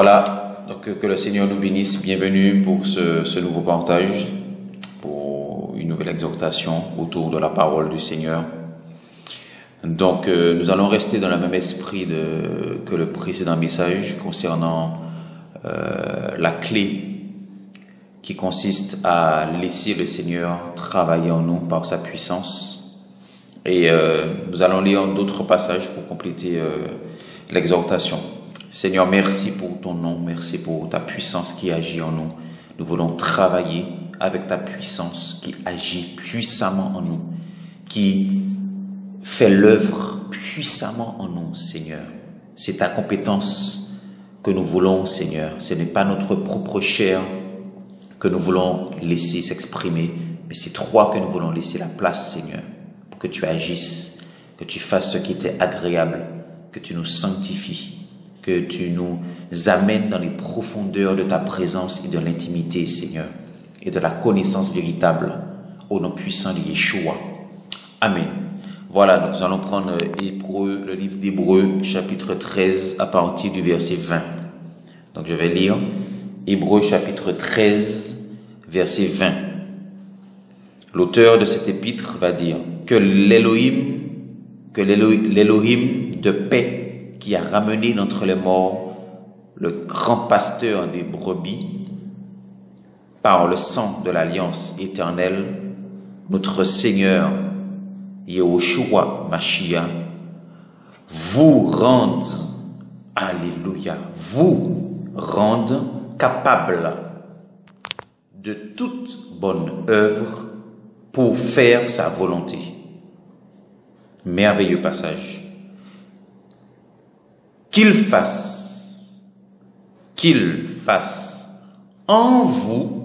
Voilà, donc que le Seigneur nous bénisse. Bienvenue pour ce nouveau partage, pour une nouvelle exhortation autour de la parole du Seigneur. Donc nous allons rester dans le même esprit que le précédent message concernant la clé qui consiste à laisser le Seigneur travailler en nous par sa puissance. Et nous allons lire d'autres passages pour compléter l'exhortation. Seigneur, merci pour ton nom, merci pour ta puissance qui agit en nous. Nous voulons travailler avec ta puissance qui agit puissamment en nous, qui fait l'œuvre puissamment en nous, Seigneur. C'est ta compétence que nous voulons, Seigneur. Ce n'est pas notre propre chair que nous voulons laisser s'exprimer, mais c'est toi que nous voulons laisser la place, Seigneur, pour que tu agisses, que tu fasses ce qui t'est agréable, que tu nous sanctifies, que tu nous amènes dans les profondeurs de ta présence et de l'intimité, Seigneur, et de la connaissance véritable, au nom puissant de Yeshua. Amen. Voilà, nous allons prendre le livre d'Hébreux, chapitre 13, à partir du verset 20. Donc je vais lire Hébreux, chapitre 13, verset 20. L'auteur de cet épître va dire que l'Élohim de paix, qui a ramené d'entre les morts le grand pasteur des brebis par le sang de l'alliance éternelle, notre Seigneur Yehoshua Mashiach, vous rende, alléluia, vous rende capable de toute bonne œuvre pour faire sa volonté. Merveilleux passage. Qu'il fasse en vous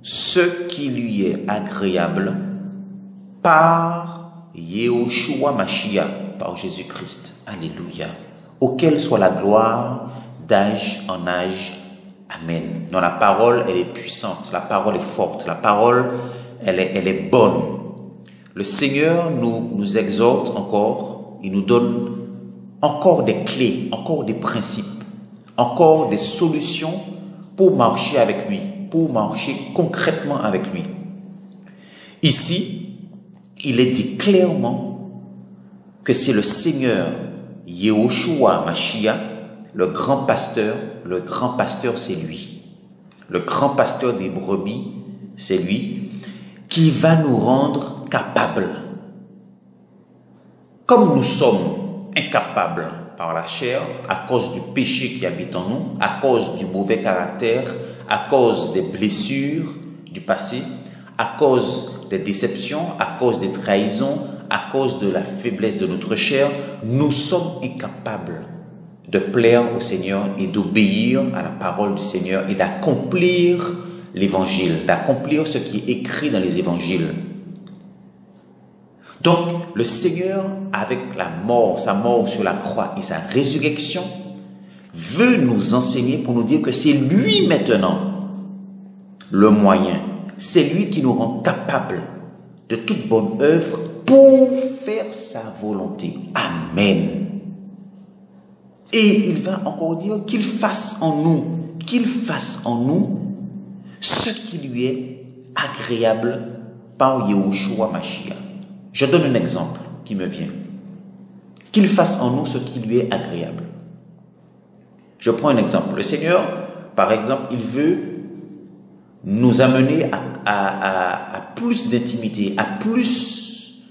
ce qui lui est agréable par Yehoshua Mashiach, par Jésus-Christ. Alléluia. Auquel soit la gloire d'âge en âge. Amen. Non, la parole, elle est puissante, la parole est forte, la parole, elle est bonne. Le Seigneur nous exhorte encore, il nous donne encore des clés, encore des principes, encore des solutions pour marcher avec lui, pour marcher concrètement avec lui. Ici, il est dit clairement que c'est le Seigneur Yehoshua Mashiach, le grand pasteur c'est lui. Le grand pasteur des brebis, c'est lui qui va nous rendre capables. Comme nous sommes incapables par la chair, à cause du péché qui habite en nous, à cause du mauvais caractère, à cause des blessures du passé, à cause des déceptions, à cause des trahisons, à cause de la faiblesse de notre chair, nous sommes incapables de plaire au Seigneur et d'obéir à la parole du Seigneur et d'accomplir l'évangile, d'accomplir ce qui est écrit dans les évangiles. Donc, le Seigneur, avec sa mort sur la croix et sa résurrection, veut nous enseigner pour nous dire que c'est lui maintenant le moyen. C'est lui qui nous rend capables de toute bonne œuvre pour faire sa volonté. Amen. Et il va encore dire qu'il fasse en nous ce qui lui est agréable par Yehoshua Mashiach. Je donne un exemple qui me vient. Qu'il fasse en nous ce qui lui est agréable. Je prends un exemple. Le Seigneur, par exemple, il veut nous amener à plus d'intimité, à plus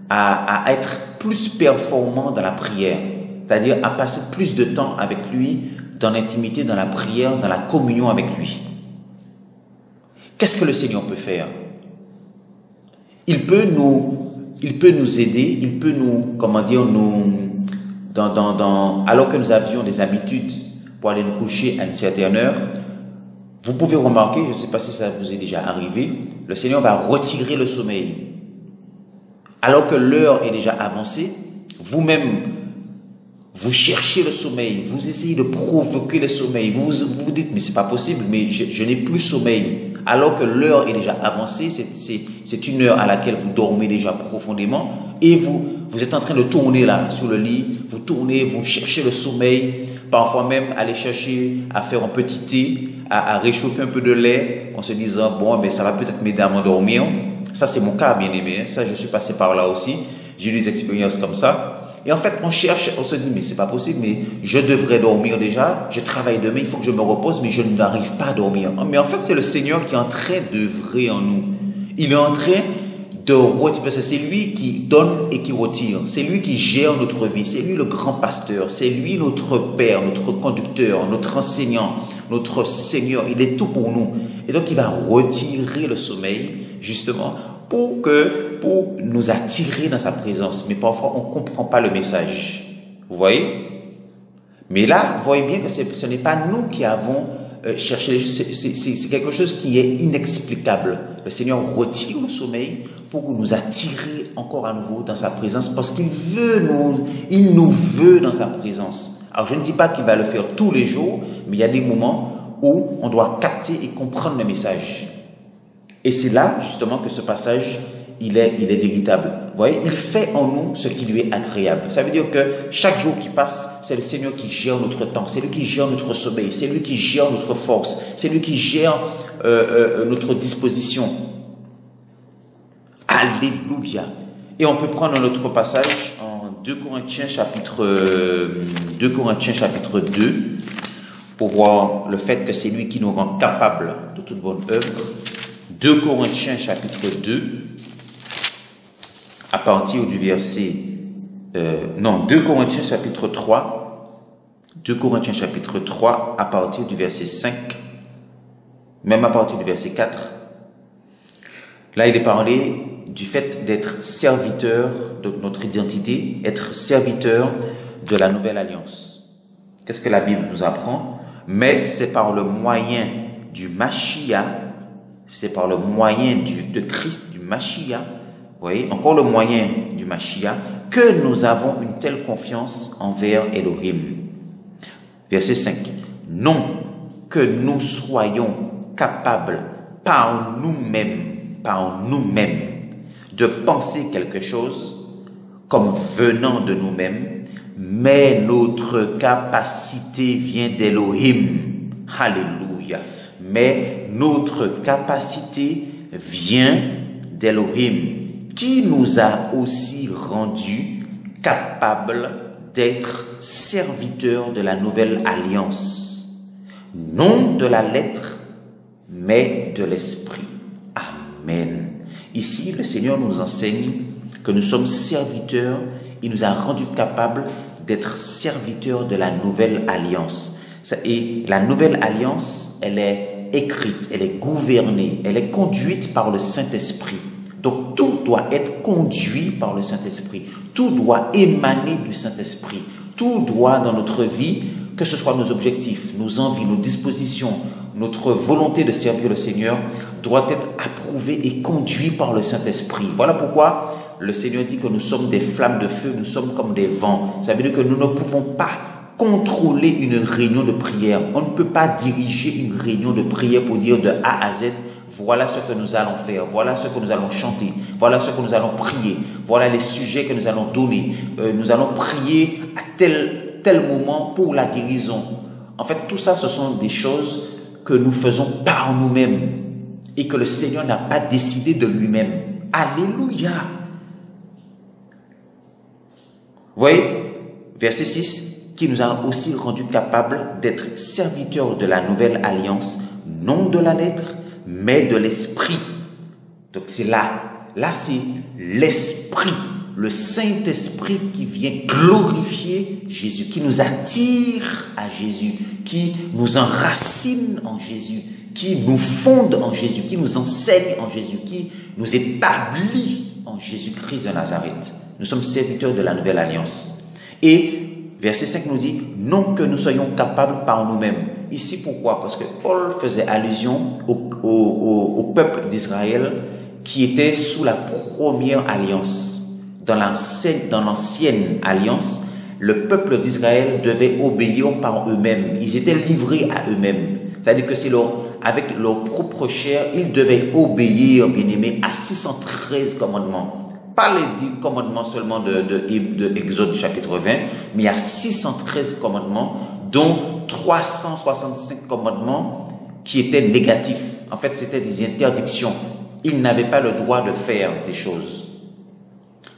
à être plus performant dans la prière. C'est-à-dire à passer plus de temps avec lui dans l'intimité, dans la prière, dans la communion avec lui. Qu'est-ce que le Seigneur peut faire? Il peut nous aider, il peut alors que nous avions des habitudes pour aller nous coucher à une certaine heure, vous pouvez remarquer, je ne sais pas si ça vous est déjà arrivé, le Seigneur va retirer le sommeil. Alors que l'heure est déjà avancée, vous-même, vous cherchez le sommeil, vous essayez de provoquer le sommeil, vous vous dites, mais c'est pas possible, mais je n'ai plus sommeil. Alors que l'heure est déjà avancée, c'est une heure à laquelle vous dormez déjà profondément et vous êtes en train de tourner là sur le lit, vous tournez, vous cherchez le sommeil parfois même aller chercher à faire un petit thé, à réchauffer un peu de lait, en se disant, bon, ben, ça va peut-être m'aider à m'endormir. Ça, c'est mon cas, bien aimé. Ça, je suis passé par là aussi. J'ai eu des expériences comme ça. Et en fait, on cherche, on se dit, mais c'est pas possible, mais je devrais dormir déjà, je travaille demain, il faut que je me repose, mais je n'arrive pas à dormir. Mais en fait, c'est le Seigneur qui est en train d'œuvrer en nous. Il est en train de retirer, parce que c'est lui qui donne et qui retire. C'est lui qui gère notre vie, c'est lui le grand pasteur, c'est lui notre Père, notre conducteur, notre enseignant, notre Seigneur. Il est tout pour nous. Et donc, il va retirer le sommeil, justement, pour nous attirer dans sa présence. Mais parfois, on ne comprend pas le message. Vous voyez? Mais là, vous voyez bien que ce n'est pas nous qui avons cherché les choses. C'est quelque chose qui est inexplicable. Le Seigneur retire le sommeil pour nous attirer encore à nouveau dans sa présence parce qu'il nous veut dans sa présence. Alors, je ne dis pas qu'il va le faire tous les jours, mais il y a des moments où on doit capter et comprendre le message. Et c'est là, justement, que ce passage, il est véritable. Vous voyez, il fait en nous ce qui lui est agréable. Ça veut dire que chaque jour qui passe, c'est le Seigneur qui gère notre temps, c'est lui qui gère notre sommeil, c'est lui qui gère notre force, c'est lui qui gère notre disposition. Alléluia. Et on peut prendre un autre passage en 2 Corinthiens chapitre 2 pour voir le fait que c'est lui qui nous rend capables de toute bonne œuvre. 2 Corinthiens chapitre 2, à partir du verset... 2 Corinthiens chapitre 3, 2 Corinthiens chapitre 3, à partir du verset 5, même à partir du verset 4. Là, il est parlé du fait d'être serviteur de notre identité, être serviteur de la nouvelle alliance. Qu'est-ce que la Bible nous apprend? Mais c'est par le moyen du Mashiach, c'est par le moyen de Christ, du Mashiach, vous voyez, encore le moyen du Mashiach, que nous avons une telle confiance envers Elohim. Verset 5. Non que nous soyons capables par nous-mêmes, de penser quelque chose comme venant de nous-mêmes, mais notre capacité vient d'Elohim. Alléluia. Mais notre capacité vient d'Elohim, qui nous a aussi rendus capables d'être serviteurs de la nouvelle alliance, non de la lettre, mais de l'esprit. Amen. Ici, le Seigneur nous enseigne que nous sommes serviteurs. Il nous a rendus capables d'être serviteurs de la nouvelle alliance. Et la nouvelle alliance, elle est écrite, elle est gouvernée, elle est conduite par le Saint-Esprit. Donc, tout doit être conduit par le Saint-Esprit. Tout doit émaner du Saint-Esprit. Tout doit, dans notre vie, que ce soit nos objectifs, nos envies, nos dispositions, notre volonté de servir le Seigneur, doit être approuvé et conduit par le Saint-Esprit. Voilà pourquoi le Seigneur dit que nous sommes des flammes de feu, nous sommes comme des vents. Ça veut dire que nous ne pouvons pas contrôler une réunion de prière. On ne peut pas diriger une réunion de prière pour dire de A à Z, voilà ce que nous allons faire, voilà ce que nous allons chanter, voilà ce que nous allons prier, voilà les sujets que nous allons donner. Nous allons prier à tel moment pour la guérison. En fait, tout ça, ce sont des choses que nous faisons par nous-mêmes et que le Seigneur n'a pas décidé de lui-même. Alléluia. Vous voyez, verset 6, qui nous a aussi rendus capables d'être serviteurs de la nouvelle alliance, non de la lettre, mais de l'esprit. Donc c'est là c'est l'esprit, le Saint-Esprit qui vient glorifier Jésus, qui nous attire à Jésus, qui nous enracine en Jésus, qui nous fonde en Jésus, qui nous enseigne en Jésus, qui nous établit en Jésus-Christ de Nazareth. Nous sommes serviteurs de la nouvelle alliance. Et verset 5 nous dit, non que nous soyons capables par nous-mêmes. Ici, pourquoi? Parce que Paul faisait allusion au peuple d'Israël qui était sous la première alliance. Dans l'ancienne alliance, le peuple d'Israël devait obéir par eux-mêmes. Ils étaient livrés à eux-mêmes. C'est-à-dire que avec leur propre chair, ils devaient obéir, bien-aimés, à 613 commandements. Pas les 10 commandements seulement de Exode chapitre 20, mais il y a 613 commandements dont 365 commandements qui étaient négatifs. En fait, c'était des interdictions. Ils n'avaient pas le droit de faire des choses.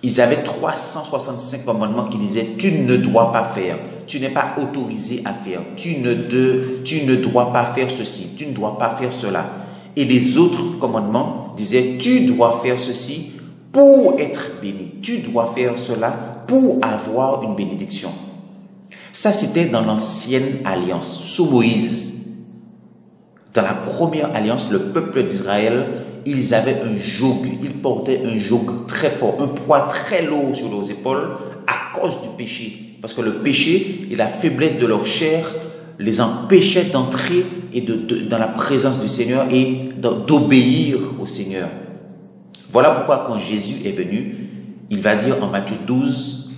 Ils avaient 365 commandements qui disaient « tu ne dois pas faire ». Tu n'es pas autorisé à faire. Tu ne dois pas faire ceci. Tu ne dois pas faire cela. Et les autres commandements disaient, tu dois faire ceci pour être béni. Tu dois faire cela pour avoir une bénédiction. Ça, c'était dans l'ancienne alliance, sous Moïse. Dans la première alliance, le peuple d'Israël, ils avaient un joug. Ils portaient un joug très fort, un poids très lourd sur leurs épaules à cause du péché. Parce que le péché et la faiblesse de leur chair les empêchaient d'entrer et dans la présence du Seigneur et d'obéir au Seigneur. Voilà pourquoi quand Jésus est venu, il va dire en Matthieu 12,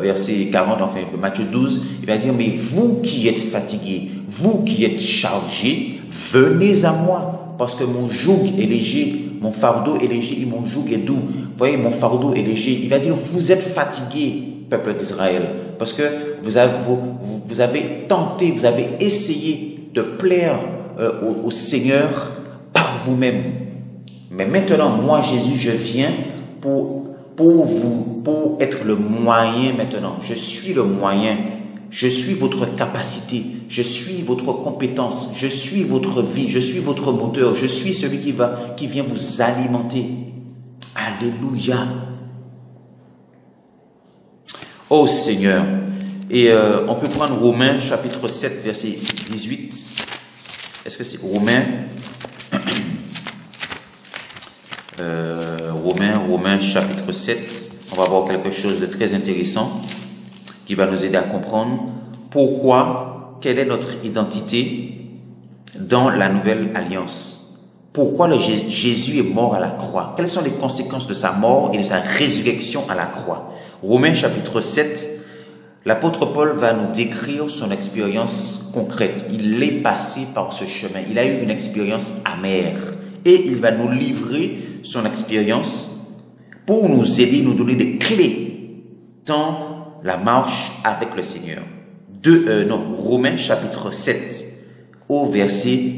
verset 40, enfin Matthieu 12, il va dire, mais vous qui êtes fatigués, vous qui êtes chargés, venez à moi, parce que mon joug est léger, mon fardeau est léger et mon joug est doux. Vous voyez, mon fardeau est léger. Il va dire, vous êtes fatigués, peuple d'Israël, parce que vous avez tenté, vous avez essayé de plaire au Seigneur par vous-même. Mais maintenant, moi, Jésus, je viens pour être le moyen maintenant. Je suis le moyen. Je suis votre capacité. Je suis votre compétence. Je suis votre vie. Je suis votre moteur. Je suis celui qui vient vous alimenter. Alléluia. Oh Seigneur. Et on peut prendre Romains chapitre 7 verset 18. Est-ce que c'est Romains Romains chapitre 7. On va voir quelque chose de très intéressant qui va nous aider à comprendre pourquoi, quelle est notre identité dans la nouvelle alliance. Pourquoi Jésus est mort à la croix? Quelles sont les conséquences de sa mort et de sa résurrection à la croix? Romains chapitre 7, l'apôtre Paul va nous décrire son expérience concrète. Il est passé par ce chemin. Il a eu une expérience amère. Et il va nous livrer son expérience pour nous aider, nous donner des clés dans la marche avec le Seigneur. Romains chapitre 7, au verset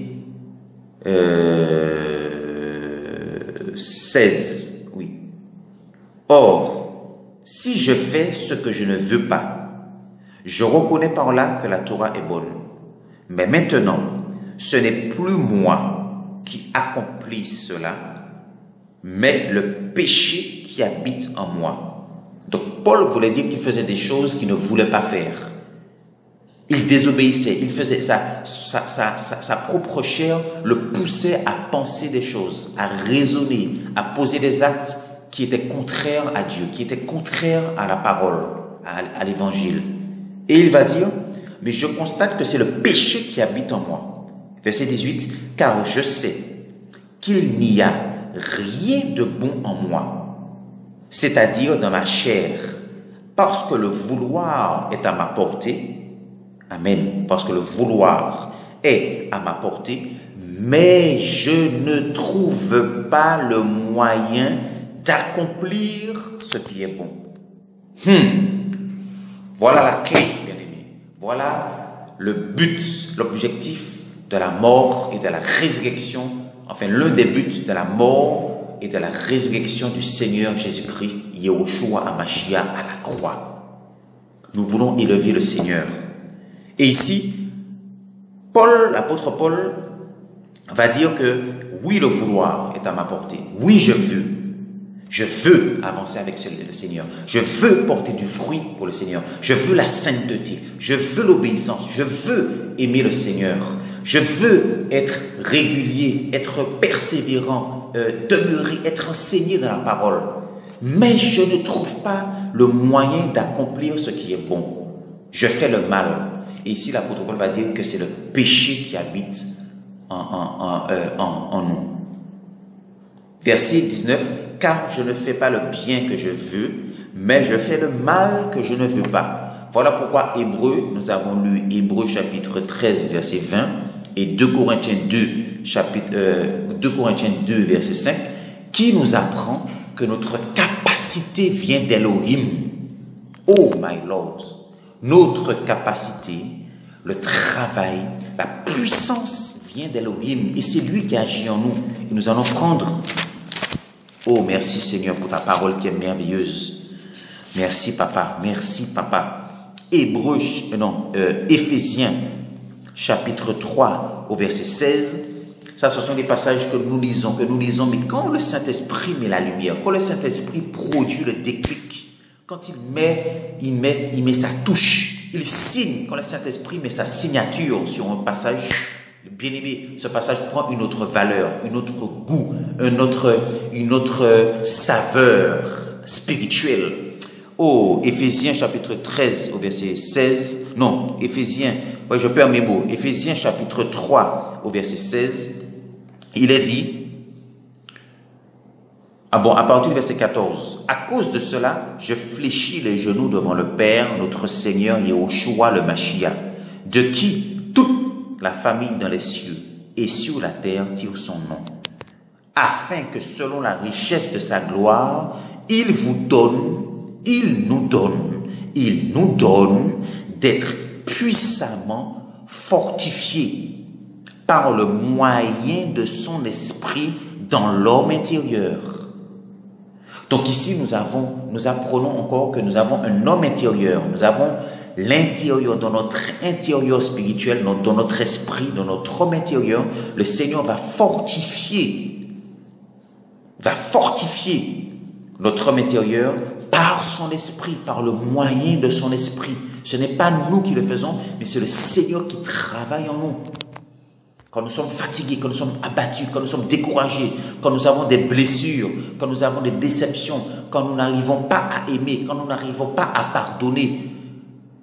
16. Oui. Or, si je fais ce que je ne veux pas, je reconnais par là que la Torah est bonne. Mais maintenant, ce n'est plus moi qui accomplit cela, mais le péché qui habite en moi. Donc Paul voulait dire qu'il faisait des choses qu'il ne voulait pas faire. Il désobéissait, il faisait sa propre chair le poussait à penser des choses, à raisonner, à poser des actes qui étaient contraires à Dieu, qui étaient contraires à la parole, à l'évangile. Et il va dire, mais je constate que c'est le péché qui habite en moi. Verset 18, car je sais qu'il n'y a rien de bon en moi, c'est-à-dire dans ma chair, parce que le vouloir est à ma portée. Amen. Parce que le vouloir est à ma portée, mais je ne trouve pas le moyen d'accomplir ce qui est bon. Voilà la clé, bien-aimés. Voilà le but, l'objectif de la mort et de la résurrection, enfin l'un des buts de la mort et de la résurrection du Seigneur Jésus-Christ, Yehoshua HaMashiach à la croix. Nous voulons élever le Seigneur. Et ici, l'apôtre Paul va dire que oui, le vouloir est à ma portée. Oui, je veux avancer avec le Seigneur. Je veux porter du fruit pour le Seigneur. Je veux la sainteté. Je veux l'obéissance. Je veux aimer le Seigneur. Je veux être régulier, être persévérant, demeurer, être enseigné dans la parole. Mais je ne trouve pas le moyen d'accomplir ce qui est bon. Je fais le mal. Et ici, l'apôtre Paul va dire que c'est le péché qui habite en nous. Verset 19, car je ne fais pas le bien que je veux, mais je fais le mal que je ne veux pas. Voilà pourquoi nous avons lu Hébreux chapitre 13, verset 20, et 2 Corinthiens 2, verset 5, qui nous apprend que notre capacité vient d'Elohim. Oh my Lord, notre capacité le travail, la puissance vient d'Elohim et c'est lui qui agit en nous. Et nous allons prendre. Oh, merci Seigneur pour ta parole qui est merveilleuse. Merci Papa, merci Papa. Éphésiens chapitre 3 au verset 16. Ça, ce sont des passages que nous lisons, mais quand le Saint-Esprit met la lumière, quand le Saint-Esprit produit le déclic, quand il met sa touche, il signe, quand le Saint-Esprit met sa signature sur un passage, bien-aimé, ce passage prend une autre valeur, un autre goût, une autre saveur spirituelle. Oh, Éphésiens chapitre 13 au verset 16, non, Éphésiens, ouais, je perds mes mots, Éphésiens chapitre 3 au verset 16, il est dit, à partir du verset 14, « À cause de cela, je fléchis les genoux devant le Père, notre Seigneur Yahushua le Mashiach, de qui toute la famille dans les cieux et sur la terre tire son nom, afin que selon la richesse de sa gloire, il nous donne d'être puissamment fortifiés par le moyen de son esprit dans l'homme intérieur. » Donc ici, nous apprenons encore que nous avons un homme intérieur. Nous avons l'intérieur, dans notre intérieur spirituel, dans notre esprit, dans notre homme intérieur. Le Seigneur va fortifier notre homme intérieur par son esprit, par le moyen de son esprit. Ce n'est pas nous qui le faisons, mais c'est le Seigneur qui travaille en nous. Quand nous sommes fatigués, quand nous sommes abattus, quand nous sommes découragés, quand nous avons des blessures, quand nous avons des déceptions, quand nous n'arrivons pas à aimer, quand nous n'arrivons pas à pardonner,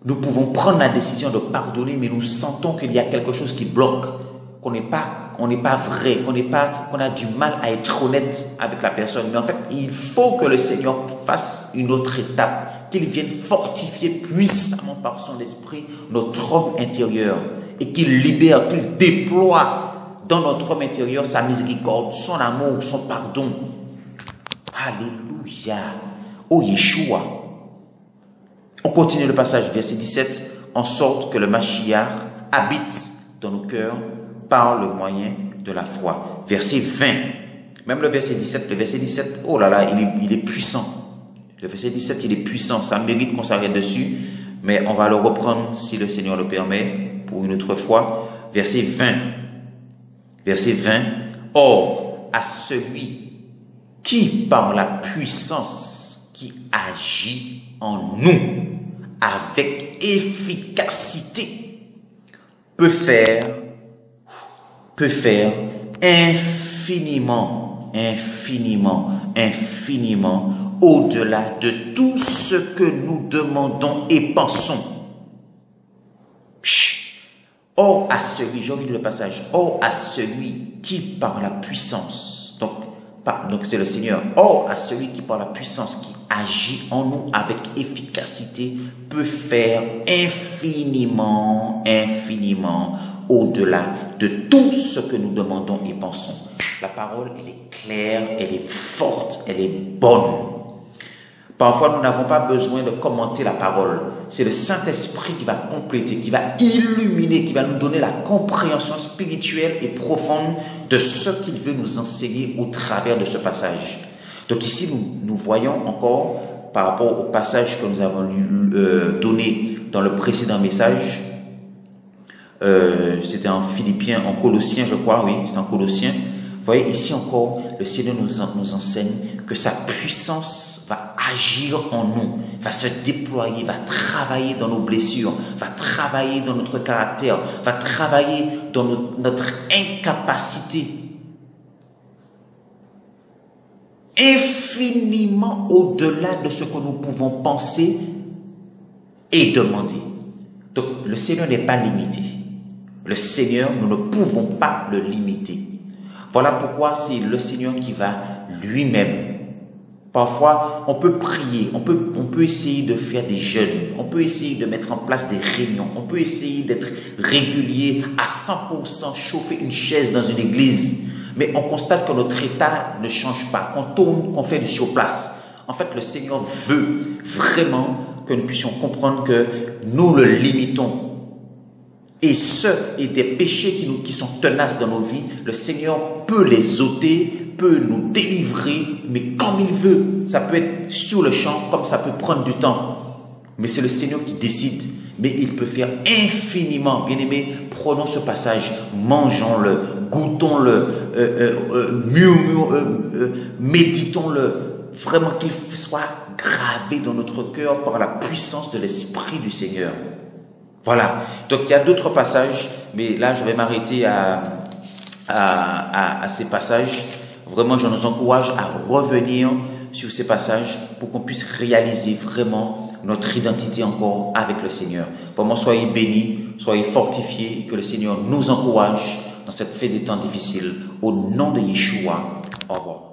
nous pouvons prendre la décision de pardonner, mais nous sentons qu'il y a quelque chose qui bloque, qu'on n'est pas vrai, qu'on a du mal à être honnête avec la personne. Mais en fait, il faut que le Seigneur fasse une autre étape, qu'il vienne fortifier puissamment par son esprit notre homme intérieur et qu'il libère, qu'il déploie dans notre homme intérieur sa miséricorde, son amour, son pardon. Alléluia. Oh Yeshua. On continue le passage, verset 17, en sorte que le Mashiach habite dans nos cœurs par le moyen de la foi. Verset 20, même le verset 17, oh là là, il est puissant. Le verset 17, il est puissant, ça mérite qu'on s'arrête dessus, mais on va le reprendre si le Seigneur le permet pour une autre fois. Verset 20, or à celui qui par la puissance qui agit en nous avec efficacité peut faire infiniment au-delà de tout ce que nous demandons et pensons. Or à celui, j'ai envie le passage, or à celui qui par la puissance, donc c'est le Seigneur, or à celui qui par la puissance qui agit en nous avec efficacité peut faire infiniment au-delà de tout ce que nous demandons et pensons. La parole, elle est claire, elle est forte, elle est bonne. Parfois, nous n'avons pas besoin de commenter la parole. C'est le Saint-Esprit qui va compléter, qui va illuminer, qui va nous donner la compréhension spirituelle et profonde de ce qu'il veut nous enseigner au travers de ce passage. Donc ici, nous voyons encore, par rapport au passage que nous avons donné dans le précédent message, c'était en Philippiens, en Colossiens, je crois, oui, c'est en Colossiens. Vous voyez, ici encore, le Seigneur nous enseigne que sa puissance va agir en nous, va se déployer, va travailler dans nos blessures, va travailler dans notre caractère, va travailler dans notre incapacité. Infiniment au-delà de ce que nous pouvons penser et demander. Donc, le Seigneur n'est pas limité. Le Seigneur, nous ne pouvons pas le limiter. Voilà pourquoi c'est le Seigneur qui va lui-même. Parfois, on peut prier, on peut essayer de faire des jeûnes, on peut essayer de mettre en place des réunions, on peut essayer d'être régulier à 100%, chauffer une chaise dans une église. Mais on constate que notre état ne change pas, qu'on tourne, qu'on fait du surplace. En fait, le Seigneur veut vraiment que nous puissions comprendre que nous le limitons. et des péchés qui sont tenaces dans nos vies, le Seigneur peut les ôter, peut nous délivrer, mais comme il veut. Ça peut être sur le champ, comme ça peut prendre du temps. Mais c'est le Seigneur qui décide. Mais il peut faire infiniment. Bien-aimés, prenons ce passage, mangeons-le, goûtons-le, méditons-le. Vraiment qu'il soit gravé dans notre cœur par la puissance de l'Esprit du Seigneur. Voilà. Donc il y a d'autres passages, mais là je vais m'arrêter à ces passages. Vraiment, je nous encourage à revenir sur ces passages pour qu'on puisse réaliser vraiment notre identité encore avec le Seigneur. Vraiment, soyez bénis, soyez fortifiés, que le Seigneur nous encourage dans cette fête des temps difficiles. Au nom de Yeshua, au revoir.